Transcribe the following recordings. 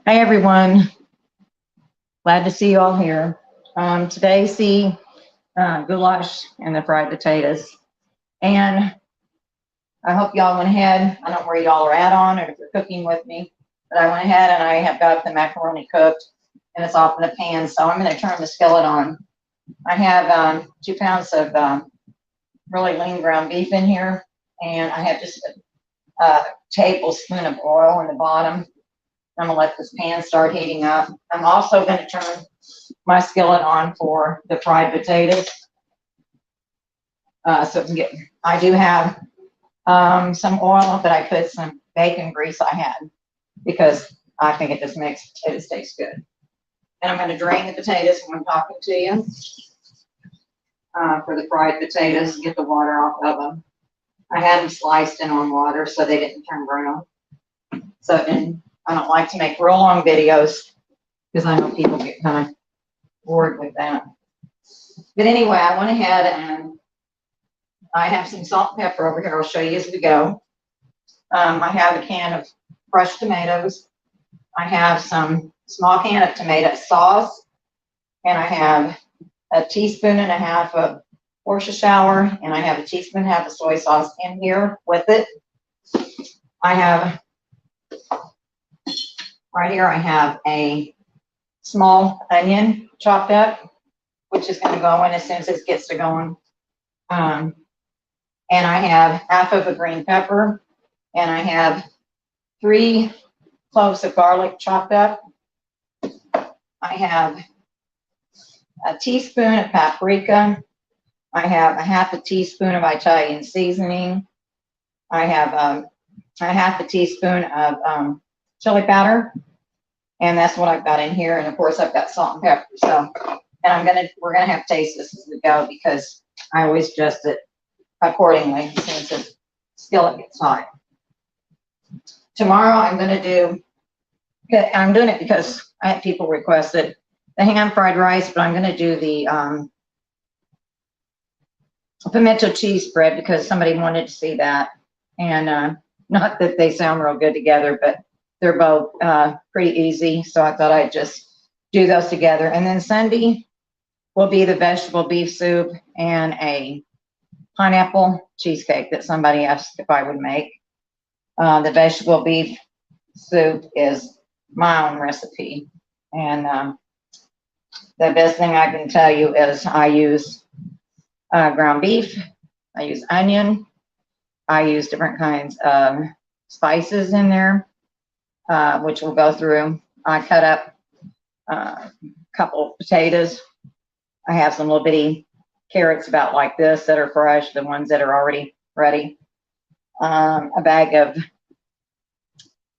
Hi everyone, glad to see you all here. Today, see goulash and the fried potatoes. And I hope y'all went ahead. I don't know where y'all are at on, or if you're cooking with me, but I went ahead and I have got the macaroni cooked, and it's off in the pan. So I'm going to turn the skillet on. I have 2 pounds of really lean ground beef in here, and I have just a tablespoon of oil in the bottom. I'm gonna let this pan start heating up. I'm also going to turn my skillet on for the fried potatoes. So it can get, I do have some oil, but I put some bacon grease I had because I think it just makes potatoes taste good. And I'm going to drain the potatoes when I'm talking to you for the fried potatoes, get the water off of them. I had them sliced in on water so they didn't turn brown. So then I don't like to make real long videos because I know people get kind of bored with that. But anyway, I went ahead and I have some salt and pepper over here. I'll show you as we go. I have a can of fresh tomatoes. I have some small can of tomato sauce, and I have a teaspoon and a half of Worcestershire, and I have a teaspoon and a half of soy sauce in here with it. I have right here, I have a small onion chopped up, which is going to go in as soon as it gets to going. And I have half of a green pepper, and I have 3 cloves of garlic chopped up. I have a teaspoon of paprika. I have a half a teaspoon of Italian seasoning. I have a half a teaspoon of chili powder, and that's what I've got in here. And of course, I've got salt and pepper. So, and we're gonna have to taste this as we go because I always adjust it accordingly as soon as the skillet gets hot. Tomorrow I'm doing it because I had people requested the ham fried rice, but I'm going to do the pimento cheese spread because somebody wanted to see that. And not that they sound real good together, but they're both pretty easy. So I thought I'd just do those together. And then Sunday will be the vegetable beef soup and a pineapple cheesecake that somebody asked if I would make. The vegetable beef soup is my own recipe. And the best thing I can tell you is I use ground beef, I use onion, I use different kinds of spices in there, which we'll go through. I cut up a couple of potatoes. I have some little bitty carrots about like this that are fresh, the ones that are already ready. A bag of,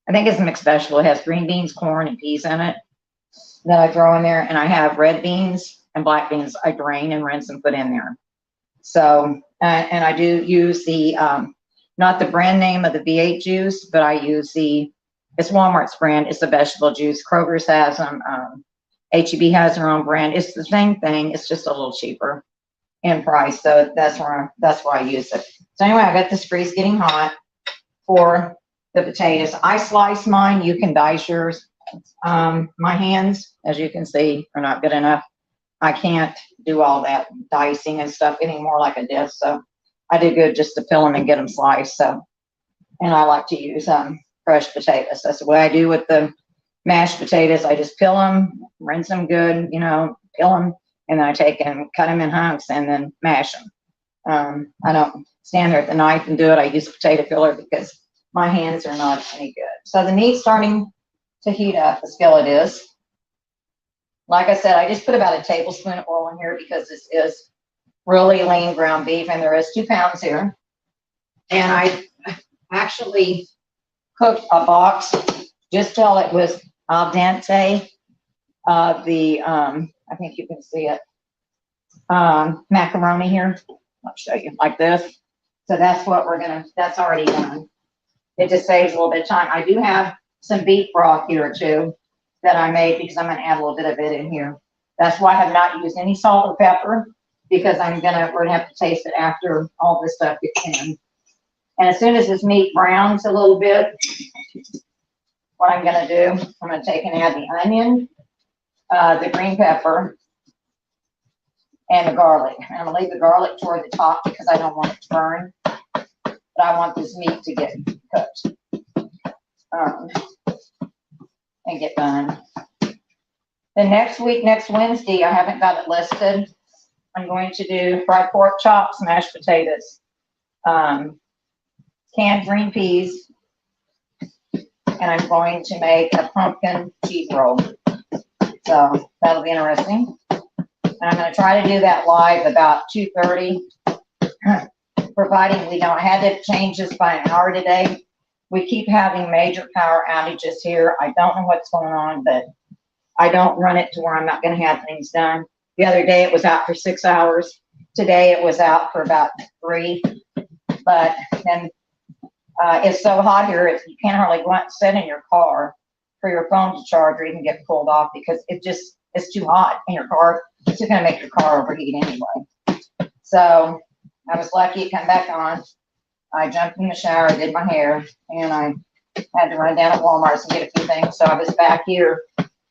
I think it's a mixed vegetable. It has green beans, corn, and peas in it that I throw in there. And I have red beans and black beans I drain and rinse and put in there. So, and I do use the, not the brand name of the V8 juice, but I use it's Walmart's brand. It's a vegetable juice. Kroger's has them. HEB has their own brand. It's the same thing. It's just a little cheaper in price. So that's where I use it. So anyway, I got this grease getting hot for the potatoes. I slice mine. You can dice yours. My hands, as you can see, are not good enough. I can't do all that dicing and stuff anymore like I did. So I do good just to peel them and get them sliced. So, and I like to use fresh potatoes. That's the way I do with the mashed potatoes. I just peel them, rinse them good, peel them, and then I take and cut them in hunks and then mash them. I don't stand there at the knife and do it. I use a potato peeler because my hands are not any good. So the meat's starting to heat up. The skillet is. Like I said, I just put about a tablespoon of oil in here because this is really lean ground beef, and there is 2 pounds here. And I actually cooked a box just till it was al dente of the, I think you can see it, macaroni here. I'll show you like this. So that's what that's already done. It just saves a little bit of time. I do have some beef broth here too that I made because I'm going to add a little bit of it in here. That's why I have not used any salt or pepper because we're going to have to taste it after all this stuff gets in. And as soon as this meat browns a little bit, what I'm going to do, I'm going to take and add the onion, the green pepper, and the garlic. And I'm going to leave the garlic toward the top because I don't want it to burn, but I want this meat to get cooked and get done. Then next week, next Wednesday, I haven't got it listed. I'm going to do fried pork chops, mashed potatoes, canned green peas, and I'm going to make a pumpkin cheese roll. So that'll be interesting. And I'm going to try to do that live about 2:30, providing we don't. I had to change this by an hour today. We keep having major power outages here. I don't know what's going on, but I don't run it to where I'm not going to have things done. The other day it was out for 6 hours. Today it was out for about 3. But then it's so hot here, you can't hardly go out and sit in your car for your phone to charge or even get pulled off because it's too hot in your car. It's just going to make your car overheat anyway. So I was lucky to come back on. I jumped in the shower, did my hair, and I had to run down to Walmart and get a few things. So I was back here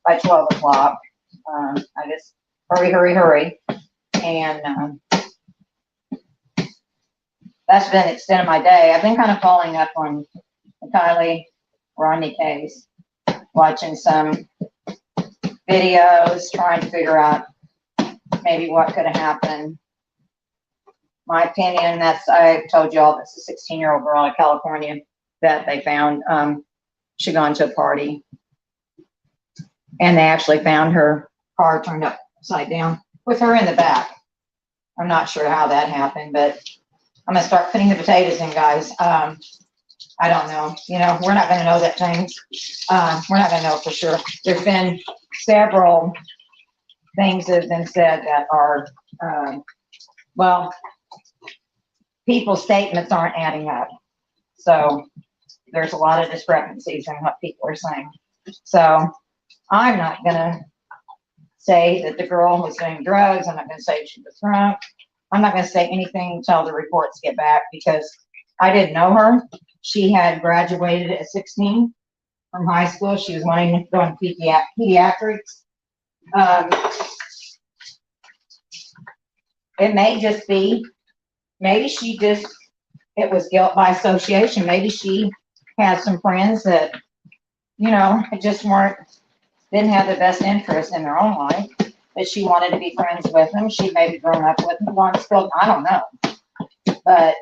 by 12 o'clock. I just hurry. And that's been the extent of my day. I've been kind of following up on the Kylie Rodney case, watching some videos, trying to figure out maybe what could have happened. My opinion, I told you all, that's a 16-year-old girl in California that they found. She'd gone to a party, and they actually found her car turned upside down with her in the back. I'm not sure how that happened, but I'm going to start putting the potatoes in, guys. I don't know. We're not going to know that things. We're not going to know for sure. There's been several things that have been said that are, people's statements aren't adding up. So there's a lot of discrepancies in what people are saying. So I'm not going to say that the girl was doing drugs. I'm not going to say she was drunk. I'm not going to say anything until the reports get back because I didn't know her. She had graduated at 16 from high school. She was wanting to go into pediatrics. It may just be, maybe it was guilt by association. Maybe she had some friends that, just didn't have the best interest in their own life, but she wanted to be friends with them. She maybe grown up with them once, still, I don't know. But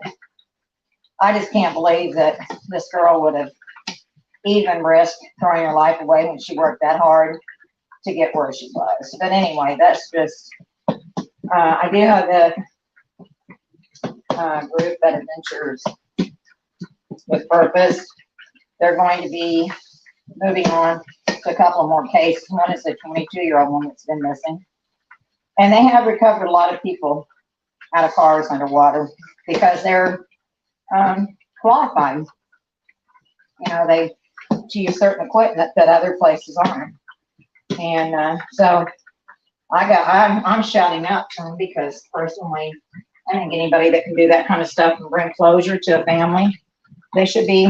I just can't believe that this girl would have even risked throwing her life away when she worked that hard to get where she was. But anyway, that's just, I do have the group that Adventures with Purpose. They're going to be moving on to a couple of more cases. One is a 22-year-old one that's been missing. And they have recovered a lot of people out of cars underwater because they're qualified. They use certain equipment that other places aren't. And so I'm shouting out to them because personally, I think anybody that can do that kind of stuff and bring closure to a family, they should be,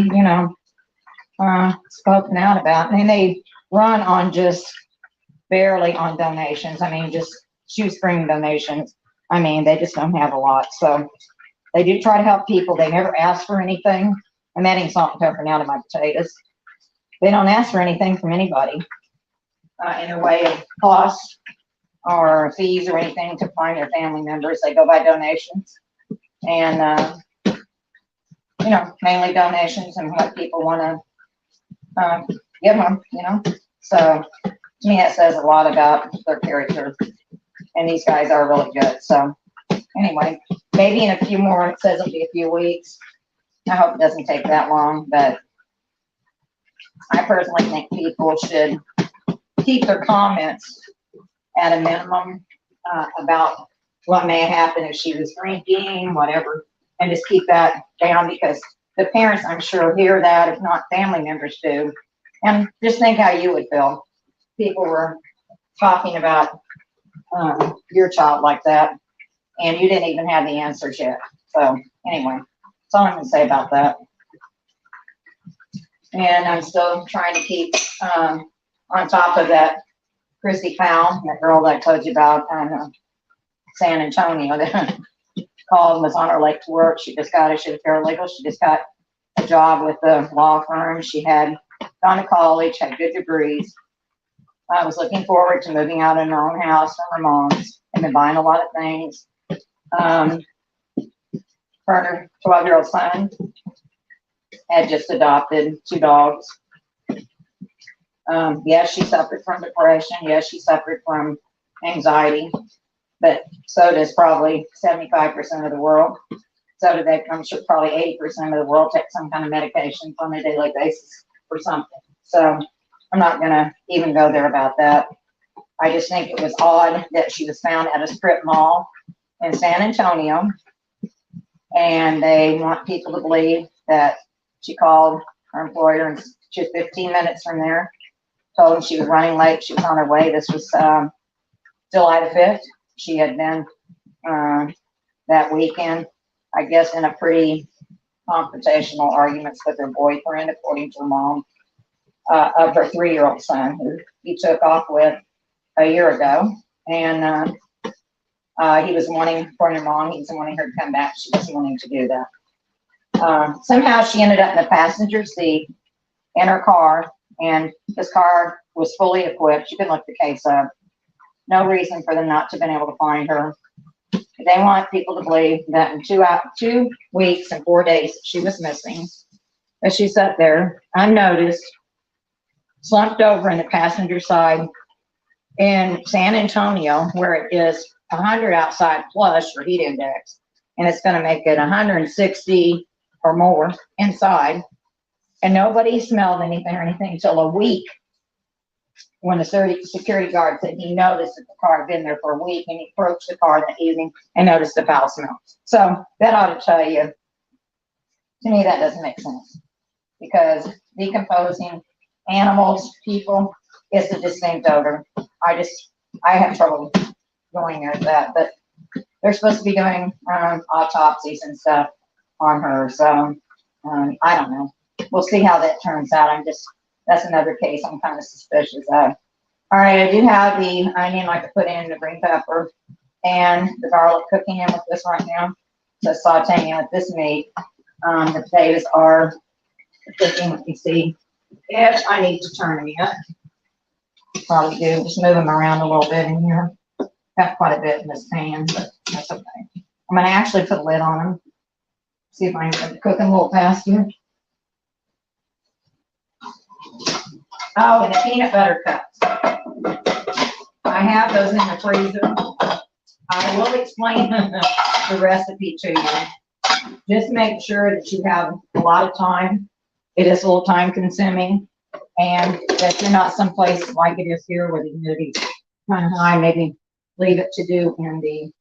spoken out about. And they run on just barely on donations. I mean, just shoestring donations. I mean, they just don't have a lot. So they do try to help people. They never ask for anything. I'm adding salt and pepper now to my potatoes. They don't ask for anything from anybody in the way of costs or fees or anything to find their family members. They go by donations and, mainly donations and what people want to give them, So to me, it says a lot about their character. And these guys are really good. So anyway, maybe in a few more, it says it'll be a few weeks. I hope it doesn't take that long, but I personally think people should keep their comments at a minimum about what may have happened if she was drinking, whatever, and just keep that down because the parents, I'm sure, hear that, if not family members do. And just think how you would feel. People were talking about your child like that, and you didn't even have the answers yet. So anyway, that's all I'm going to say about that. And I'm still trying to keep on top of that Chrissy Powell, that girl that I told you about in San Antonio that called and was on her late to work. She was a paralegal. She just got a job with the law firm. She had gone to college, had good degrees. I was looking forward to moving out in her own house from her mom's and been buying a lot of things. Her 12-year-old son had just adopted 2 dogs. Yes, she suffered from depression. Yes, she suffered from anxiety, but so does probably 75% of the world. So do they, I'm sure probably 80% of the world take some kind of medication on a daily basis or something. So I'm not gonna even go there about that. I just think it was odd that she was found at a strip mall in San Antonio, and they want people to believe that she called her employer and she was 15 minutes from there, told them she was running late, she was on her way. This was July the 5th. She had been that weekend, I guess, in a pretty confrontational arguments with her boyfriend, according to her mom, of her 3-year-old son, who he took off with a year ago. And he was wanting, according to her mom, he was wanting her to come back. She wasn't wanting to do that. Somehow she ended up in the passenger seat in her car, and this car was fully equipped. You can look the case up. No reason for them not to have been able to find her. They want people to believe that in 2 weeks and 4 days that she was missing, that she sat there unnoticed, slumped over in the passenger side in San Antonio, where it is 100 outside plus for heat index, and it's going to make it 160 or more inside. And nobody smelled anything or anything until a week, when the security guard said he noticed that the car had been there for a week, and he approached the car that evening and noticed the foul smell. So that ought to tell you, to me, that doesn't make sense, because decomposing animals, people, is a distinct odor. I have trouble going there with that, but they're supposed to be doing autopsies and stuff on her. So I don't know. We'll see how that turns out. That's another case I'm kind of suspicious of. All right, I do have the onion like I put in, the green pepper, and the garlic cooking in with this right now. So sauteing in with this meat. The potatoes are cooking. Let me see if I need to turn them yet. Probably do. Just move them around a little bit in here. Got quite a bit in this pan, but that's okay. I'm going to actually put a lid on them. See if I can get them cooking a little faster. Oh, and the peanut butter cups. I have those in the freezer. I will explain the recipe to you. Just make sure that you have a lot of time. It is a little time consuming, and that you're not someplace like it is here where the humidity is kind of high. Maybe leave it to do in the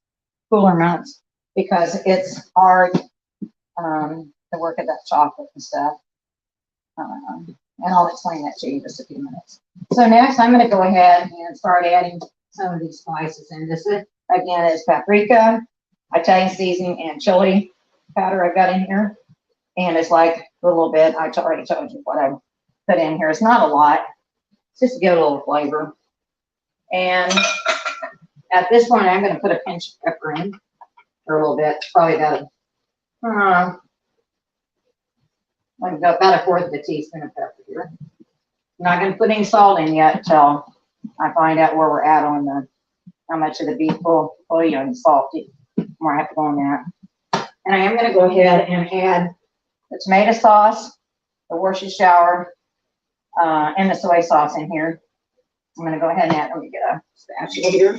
cooler months, because it's hard to work at that chocolate and stuff. And I'll explain that to you in just a few minutes. So next, I'm going to go ahead and start adding some of these spices in. This is, again, is paprika, Italian seasoning, and chili powder I've got in here. And it's like a little bit, I already told you what I put in here. It's not a lot, it's just to get a little flavor. And at this point, I'm going to put a pinch of pepper in for a little bit, probably about a fourth of a teaspoon of pepper here. I'm not going to put any salt in yet until I find out where we're at on how much of the beef will and salty. More I have to go on that. And I am going to go ahead and add the tomato sauce, the Worcestershire, and the soy sauce in here. I'm going to go ahead and add. Let me get a spatula here.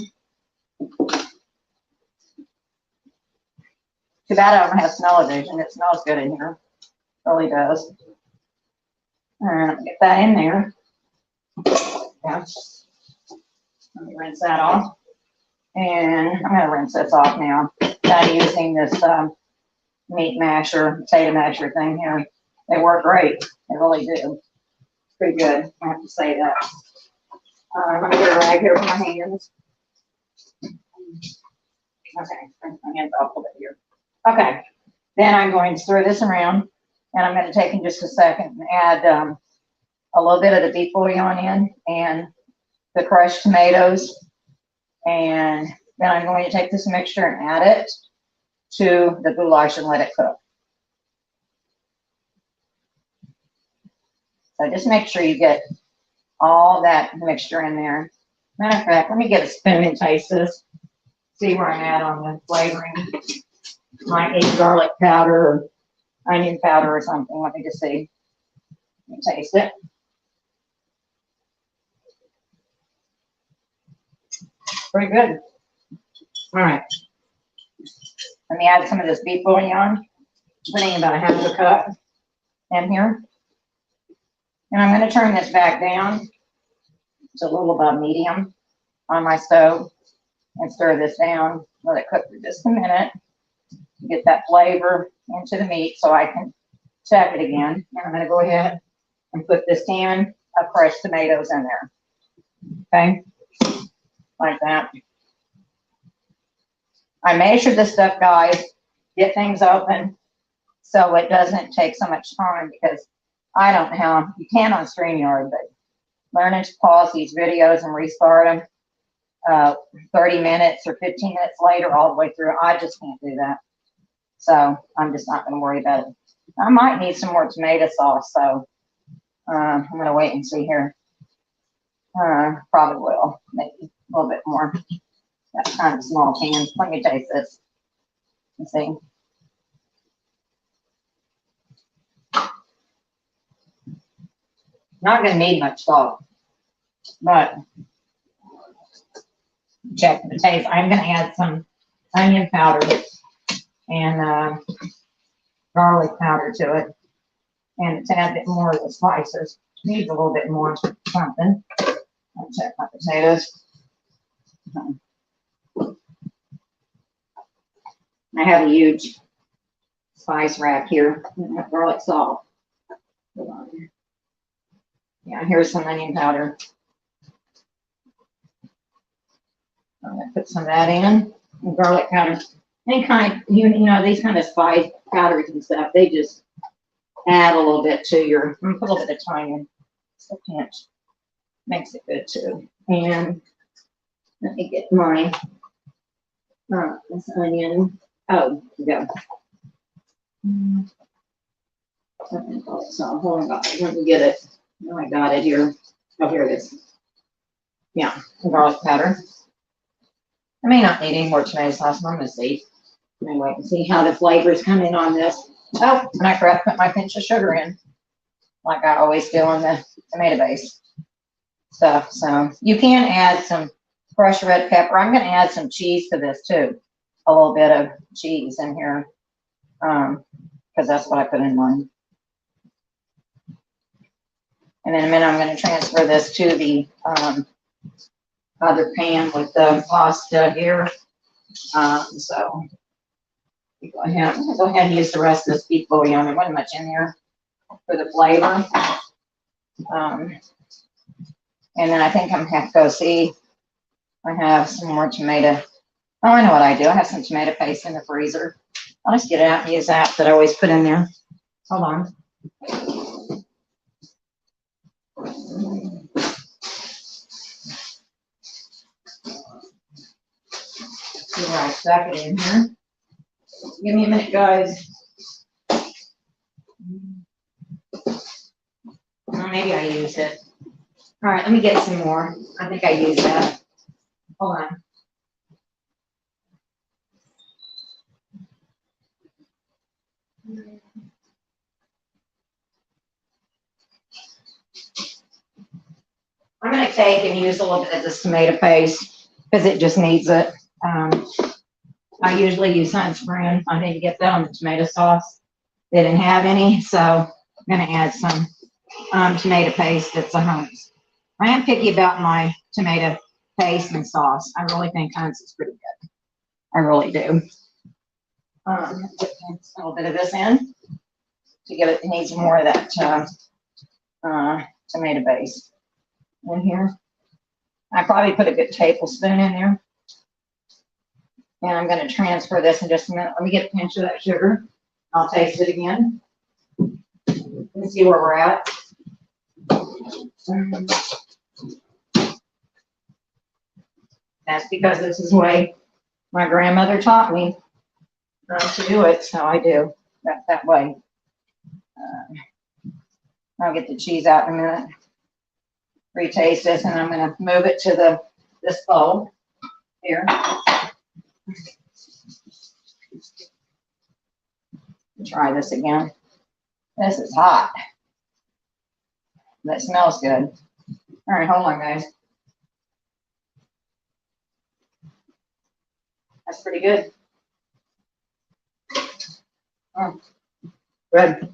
Too bad I don't have smell-o-vision. It smells good in here. Really does. And get that in there. Yeah. Let me rinse that off. And I'm going to rinse this off now. I'm using this meat masher, potato masher thing here. They work great. They really do. It's pretty good. I have to say that. I'm going to get a rag here for my hands. Okay, my hands off a little bit here. Okay, then I'm going to stir this around. And I'm going to take in just a second and add a little bit of the beef bouillon in and the crushed tomatoes. And then I'm going to take this mixture and add it to the goulash and let it cook. So just make sure you get all that mixture in there. Matter of fact, let me get a spoon and taste this. See where I'm at on the flavoring. Might need garlic powder or onion powder or something. Let me just see. Let me taste it. Pretty good. All right. Let me add some of this beef bouillon. Putting about a half a cup in here. And I'm going to turn this back down to a little above medium on my stove and stir this down. Let it cook for just a minute to get that flavor into the meat so I can check it again. And I'm going to go ahead and put this can of fresh tomatoes in there. Okay, like that. I measure this stuff, guys, get things open so it doesn't take so much time, because I don't know how you can on StreamYard, but learning to pause these videos and restart them 30 minutes or 15 minutes later all the way through, I just can't do that. So I'm just not going to worry about it. I might need some more tomato sauce, so I'm going to wait and see here. Probably will, maybe a little bit more. That kind of small can. Let me taste this and see. Not going to need much salt, but check the taste. I'm going to add some onion powder and garlic powder to it, and to add a bit more of the spices. Needs a little bit more something. I'll check my potatoes. I have a huge spice rack here. Garlic salt. Hold on. Yeah, here's some onion powder. I'm going to put some of that in. And garlic powder. Any kind, you know, these kind of spice powders and stuff, they just add a little bit to your, I'm going to put a little bit of thyme in. Just a pinch. Makes it good too. And let me get my, this onion. Oh, there we go. So hold on, let me get it. Oh, I got it here. Oh, here it is. Yeah, garlic powder. I may not need any more tomato sauce. I'm going to see. I'm going to wait and see how the flavors come in on this. Oh, and I forgot to put my pinch of sugar in, like I always do on the tomato base stuff. So you can add some crushed red pepper. I'm going to add some cheese to this too. A little bit of cheese in here, because that's what I put in mine. And in a minute, I'm going to transfer this to the other pan with the pasta here. So I'm going to go ahead and use the rest of this beef bouillon. There wasn't much in there for the flavor. And then I think I'm going to have to go see. I have some more tomato. Oh, I know what I do. I have some tomato paste in the freezer. I'll just get it out and use that I always put in there. Hold on. See where I stuck it in here. Give me a minute, guys. Well, maybe I used it. All right, let me get some more. I think I used that. Hold on. I'm going to take and use a little bit of this tomato paste because it just needs it. I usually use sunscreen. I need to get that on the tomato sauce. They didn't have any, so I'm going to add some tomato paste. It's a Hunt's. I am picky about my tomato paste and sauce. I really think Hunt's is pretty good. I really do. Put a little bit of this in to give it. It needs more of that tomato base in here. I probably put a good tablespoon in there. And I'm going to transfer this in just a minute. Let me get a pinch of that sugar. I'll taste it again. and see where we're at. That's because this is the way my grandmother taught me to do it, so I do that way. I'll get the cheese out in a minute. Retaste this, and I'm going to move it to this bowl here. Try this again. This is hot. That smells good. All right, hold on, guys. That's pretty good. Oh, good.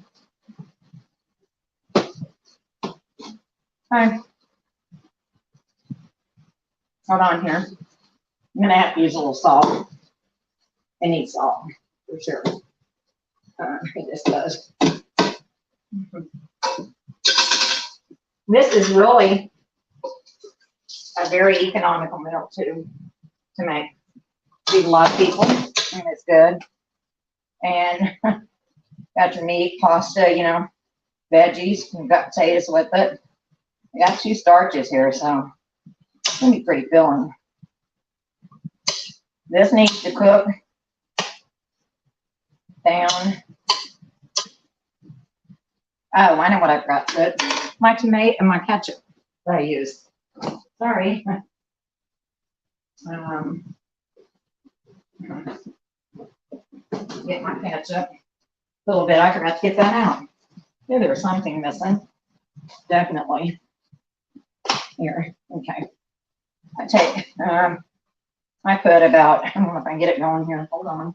Okay. Hold on here. I'm gonna have to use a little salt. It needs salt for sure. It just does. This is really a very economical meal to make. Feed a lot of people, and it's good. And got your meat, pasta, you know, veggies, and got potatoes with it. I got 2 starches here, so it's gonna be pretty filling. This needs to cook down. Oh, I know what I forgot to put. My tomato and my ketchup that I used. Sorry. Get my ketchup. A little bit. I forgot to get that out. Yeah, there was something missing. Definitely. Here. Okay. I take. I put about. I don't know if I can get it going here. Hold on.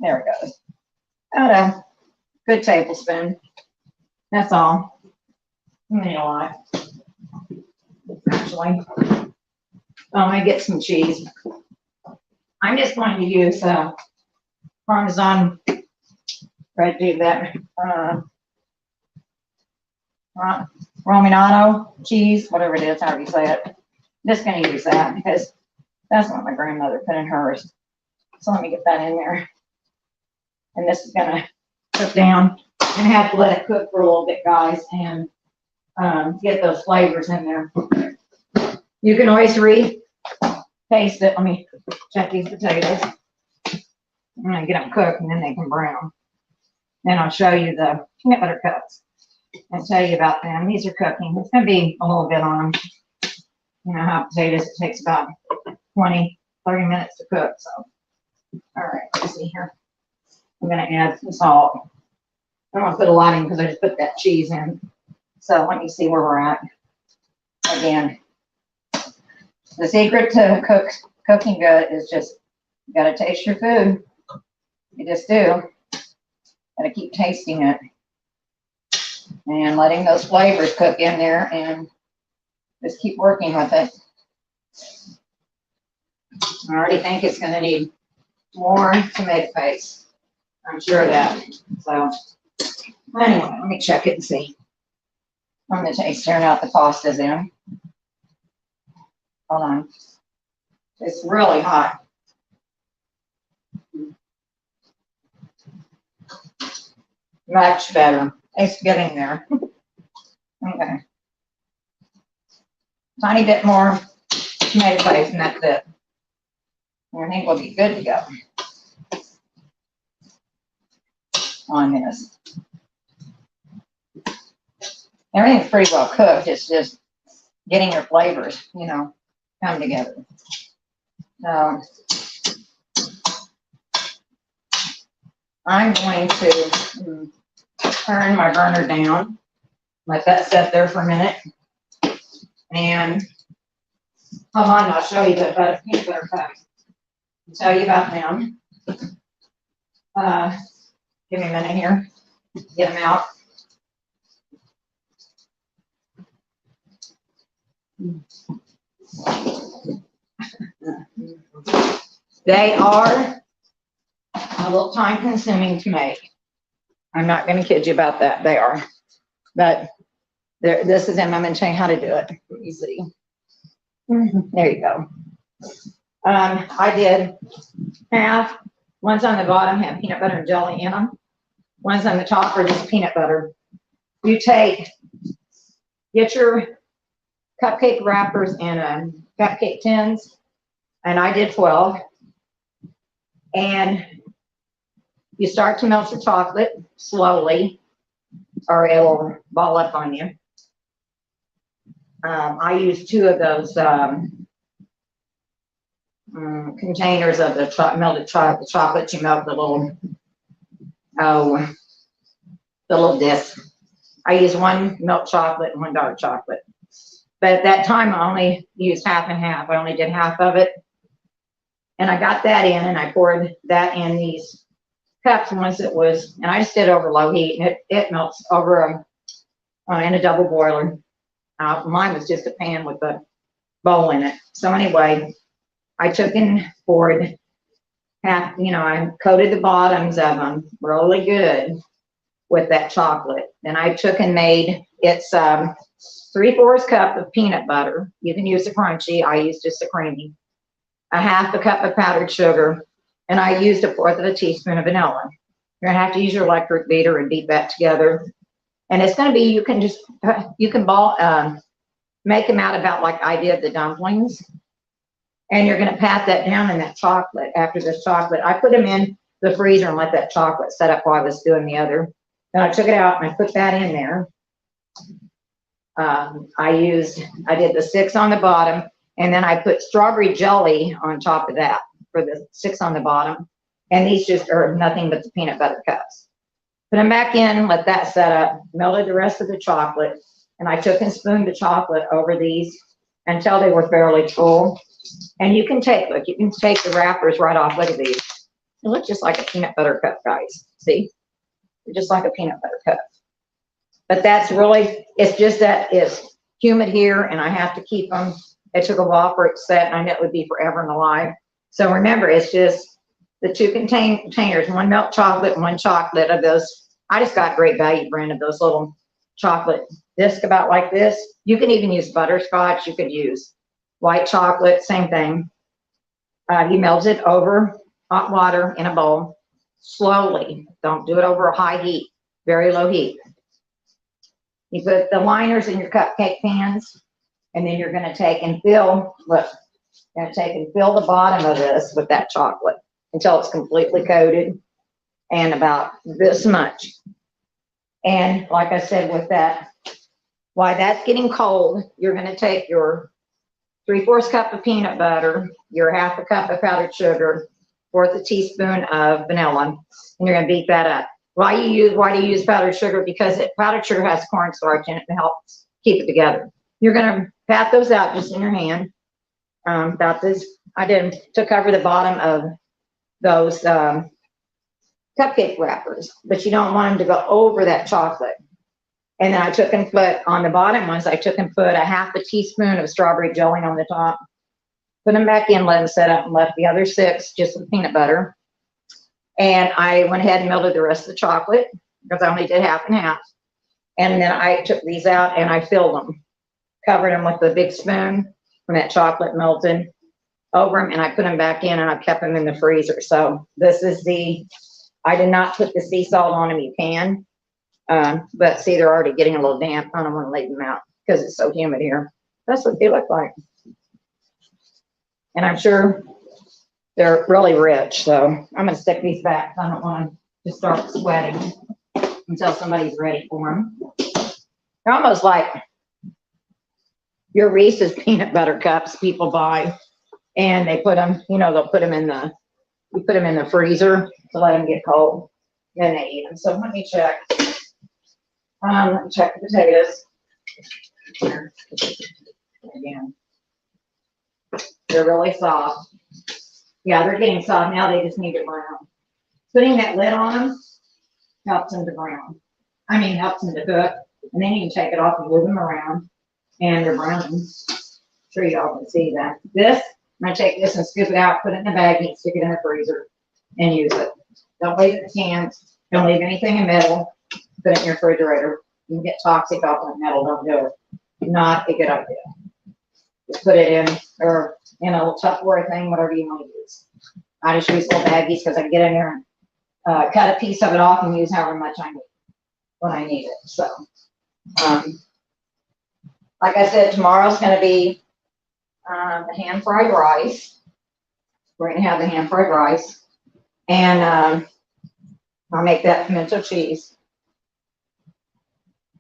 There it goes. About a good tablespoon. That's all. Maybe a lot. Actually. I'm gonna get some cheese. I'm just going to use Parmesan residue, that Romano cheese, whatever it is, however you say it. I'm just going to use that because that's what my grandmother put in hers. So let me get that in there. And this is going to cook down and have to let it cook for a little bit, guys, and get those flavors in there. You can always taste it. Let me check these potatoes. I'm going to get them cooked and then they can brown. Then I'll show you the peanut butter cups and tell you about them. These are cooking. It's going to be a little bit on them. You know how potatoes, it takes about 20, 30 minutes to cook. So, all right, let's see here. I'm going to add some salt. I don't want to put a lot in because I just put that cheese in. So let me see where we're at. Again, the secret to cooking good is just, you got to taste your food. You just do. Got to keep tasting it and letting those flavors cook in there and just keep working with it. I already think it's going to need more tomato paste. I'm sure of that. So anyway, let me check it and see. I'm going to taste stirring out the pastas in. Hold on. It's really hot. Much better. It's getting there. Okay. Tiny bit more tomato paste and that's it. And I think we'll be good to go on this. Everything's pretty well cooked. It's just getting your flavors, you know, come together. So I'm going to turn my burner down, let that set there for a minute, and hold on, I'll show you the peanut butter cups. I'll tell you about them. Give me a minute here, get them out. They are a little time consuming to make. I'm not going to kid you about that. They are. But this is them. I'm going to show you how to do it. Let me see. There you go. I did half. Ones on the bottom have peanut butter and jelly in them. Ones on the top are just peanut butter. You get your cupcake wrappers in cupcake tins, and I did 12. And you start to melt your chocolate slowly, or it will ball up on you. I use 2 of those containers of the melted chocolate. You melt the little disc. I use 1 milk chocolate and 1 dark chocolate. But at that time, I only used half and half. I only did half of it. And I got that in, and I poured that in these cups once it was, and I just did over low heat, and it melts over in a double boiler. Mine was just a pan with a bowl in it. So anyway, I took and poured half, I coated the bottoms of them really good with that chocolate. Then I took and made, it's 3/4 cup of peanut butter. You can use the crunchy. I used just the creamy. A half a cup of powdered sugar, and I used 1/4 of a teaspoon of vanilla. You're gonna have to use your electric beater and beat that together. And it's gonna be, you can make them out about like I did the dumplings. And you're gonna pat that down in that chocolate. After this chocolate, I put them in the freezer and let that chocolate set up while I was doing the other. Then I took it out and I put that in there. I did the 6 on the bottom, and then I put strawberry jelly on top of that for the 6 on the bottom. And these just are nothing but the peanut butter cups. Put them back in, let that set up, melted the rest of the chocolate, and I took and spooned the chocolate over these until they were fairly full. And you can take the wrappers right off. Look at these. They look just like a peanut butter cup, guys. See? They're just like a peanut butter cup. But that's really, it's just that it's humid here, and I have to keep them. It took a while for it to set, and I knew it would be forever and alive. So remember, it's just the 2 containers, 1 milk chocolate and 1 chocolate of those. I just got Great Value brand of those little chocolate discs about like this. You can even use butterscotch. You could use white chocolate, same thing. You melt it over hot water in a bowl slowly. Don't do it over a high heat, very low heat. You put the liners in your cupcake pans, and then you're going to take and fill, look, you're going to take and fill the bottom of this with that chocolate until it's completely coated, and about this much. And like I said, with that, while that's getting cold, you're going to take your 3/4 cup of peanut butter, your 1/2 cup of powdered sugar, 1/4 teaspoon of vanilla, and you're going to beat that up. Why do you use powdered sugar? Because powdered sugar has cornstarch in it to help keep it together. You're going to pat those out just in your hand. About this, I did to cover the bottom of those cupcake wrappers, but you don't want them to go over that chocolate. And then I took and put on the bottom ones, I took and put a 1/2 teaspoon of strawberry jelly on the top. Put them back in, let them set up, and left the other 6 just with peanut butter. And I went ahead and melted the rest of the chocolate because I only did half and half. And then I took these out and I filled them, covered them with a big spoon from that chocolate melted over them, and I put them back in, and I kept them in the freezer. So this is I did not put the sea salt on them. You can, but see, they're already getting a little damp. I don't want to leave them out because it's so humid here. That's what they look like. And I'm sure they're really rich. So I'm going to stick these back. I don't want to start sweating until somebody's ready for them. They're almost like your Reese's peanut butter cups people buy, and they put them, they'll put them in the freezer to let them get cold, then they eat them. So let me check. Let me check the potatoes. Here. Again, they're really soft. Yeah, they're getting soft now. They just need to brown. Putting that lid on them helps them to brown. Helps them to cook. And then you can take it off and move them around, and they're browning. I'm sure y'all can see that. This, I'm going to take this and scoop it out, put it in a bag, and stick it in the freezer, and use it. Don't leave it in cans. Don't leave anything in metal. Put it in your refrigerator. You can get toxic off of metal. Don't do it. Not a good idea. Just put it in, or in a little Tupperware thing, whatever you want to use. I just use little baggies because I can get in there cut a piece of it off and use however much I need when I need it. So, like I said, tomorrow's going to be the hand-fried rice. We're going to have the hand-fried rice. And I'll make that pimento cheese.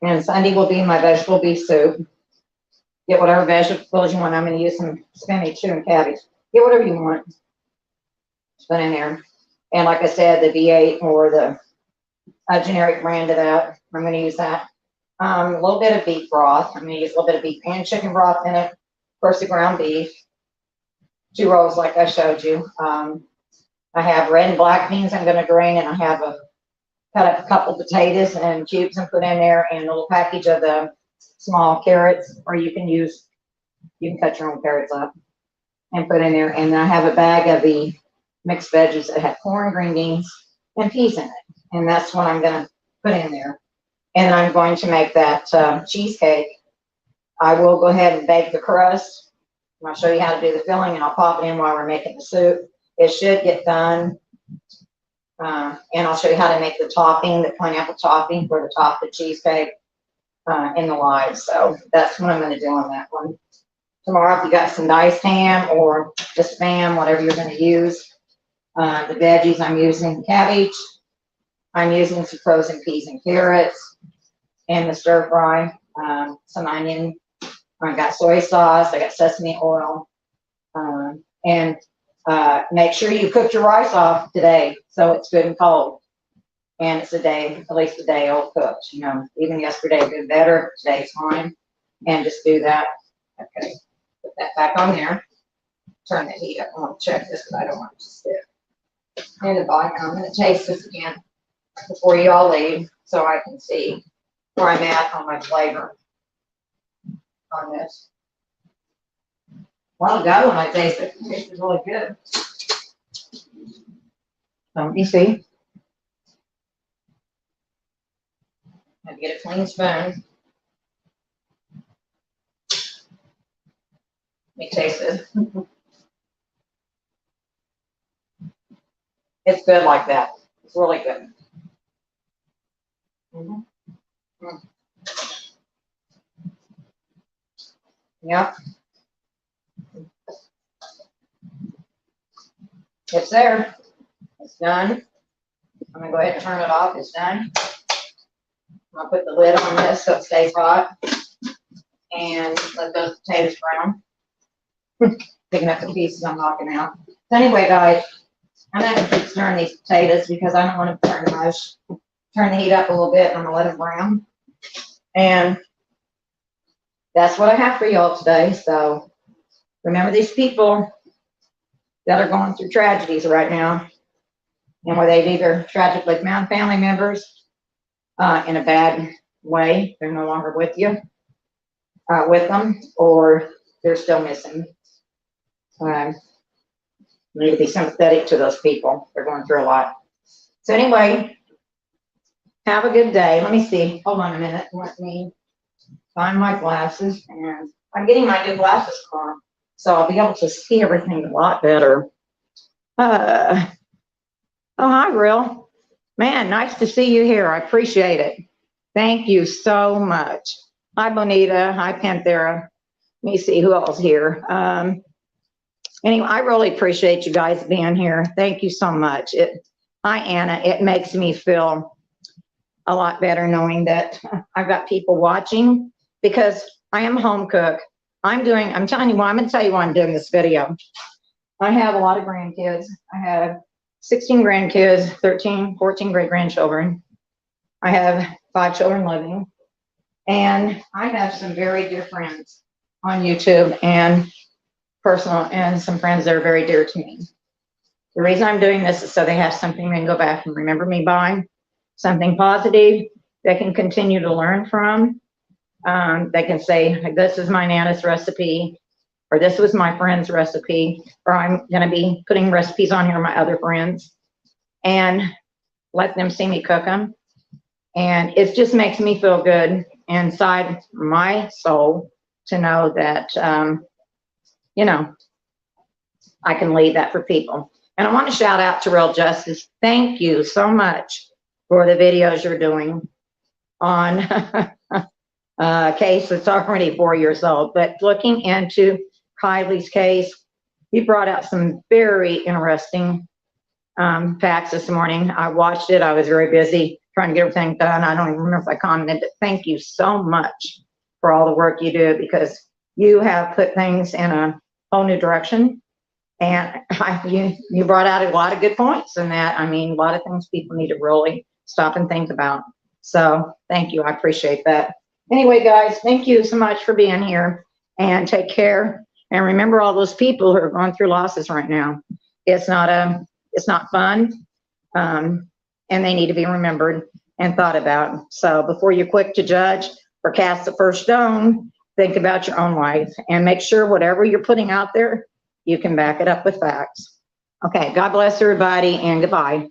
And Sunday will be my vegetable beef soup. Get whatever vegetables you want. I'm going to use some spinach too and cabbage. Get whatever you want. Put in there. And like I said, the V8 or the generic brand of that, I'm going to use that. A little bit of beef broth. I'm going to use a little bit of beef and chicken broth in it. Of course, the ground beef. 2 rolls like I showed you. I have red and black beans I'm going to drain, and I have cut up a couple potatoes and cubes and put in there, and a little package of the small carrots, or you can cut your own carrots up and put in there. And then I have a bag of the mixed veggies that have corn, green beans, and peas in it. And that's what I'm going to put in there. And I'm going to make that cheesecake. I will go ahead and bake the crust. And I'll show you how to do the filling, and I'll pop it in while we're making the soup. It should get done. And I'll show you how to make the topping, the pineapple topping for the top of the cheesecake in the live. So that's what I'm going to do on that one. Tomorrow, if you got some diced ham or just Spam, whatever you're going to use. The veggies, I'm using cabbage. I'm using some frozen peas and carrots. And the stir fry, some onion. I got soy sauce. I got sesame oil. And make sure you cook your rice off today so it's good and cold. And it's at least a day old cooked. You know, even yesterday did better. Today's fine. And just do that. Okay, put that back on there. Turn the heat up. I want to check this, but I don't want it to stick. And the bottom, I'm going to taste this again before you all leave, so I can see where I'm at on my flavor on this. A while ago when I tasted it, it tasted really good. Let me see. I have to get a clean spoon. Let me taste it. It's good like that. It's really good. Yep. It's there. It's done. I'm going to go ahead and turn it off. It's done. I'll put the lid on this so it stays hot. And let those potatoes brown. Picking up the pieces I'm knocking out. So anyway, guys, I'm going to keep stirring these potatoes because I don't want to turn the heat up a little bit. I'm going to let them brown. And that's what I have for y'all today. So remember these people that are going through tragedies right now, and where they've either tragically found family members in a bad way, they're no longer with you, with them, or they're still missing. You need to be sympathetic to those people. They're going through a lot. So anyway, have a good day. Let me see. Hold on a minute. Let me find my glasses. And I'm getting my new glasses tomorrow, so I'll be able to see everything a lot better. Oh, hi, Real. Man, nice to see you here. I appreciate it. Thank you so much. Hi, Bonita. Hi, Panthera. Let me see who else here. Anyway, I really appreciate you guys being here. Thank you so much. Hi, Anna. It makes me feel a lot better knowing that I've got people watching, because I am a home cook. I'm telling you what, I'm going to tell you why I'm doing this video. I have a lot of grandkids. I have 16 grandkids, 14 great-grandchildren. I have 5 children living. And I have some very dear friends on YouTube and personal, and some friends that are very dear to me. The reason I'm doing this is so they have something they can go back and remember me by, something positive they can continue to learn from. They can say, this is my Nana's recipe, or this was my friend's recipe, or I'm going to be putting recipes on here of my other friends, and let them see me cook them. And it just makes me feel good inside my soul to know that, you know, I can leave that for people. And I want to shout out to Real Justice. Thank you so much for the videos you're doing on a case that's already 4 years old. But looking into Kylie's case, you brought out some very interesting facts this morning. I watched it. I was very busy trying to get everything done. I don't even remember if I commented, but thank you so much for all the work you do, because you have put things in a whole new direction. And you brought out a lot of good points in that. I mean, a lot of things people need to really stop and think about. So thank you. I appreciate that. Anyway, guys, thank you so much for being here, and take care. And remember all those people who are going through losses right now. It's not fun. And they need to be remembered and thought about. So before you're quick to judge or cast the first stone, think about your own life and make sure whatever you're putting out there, you can back it up with facts. Okay, God bless everybody, and goodbye.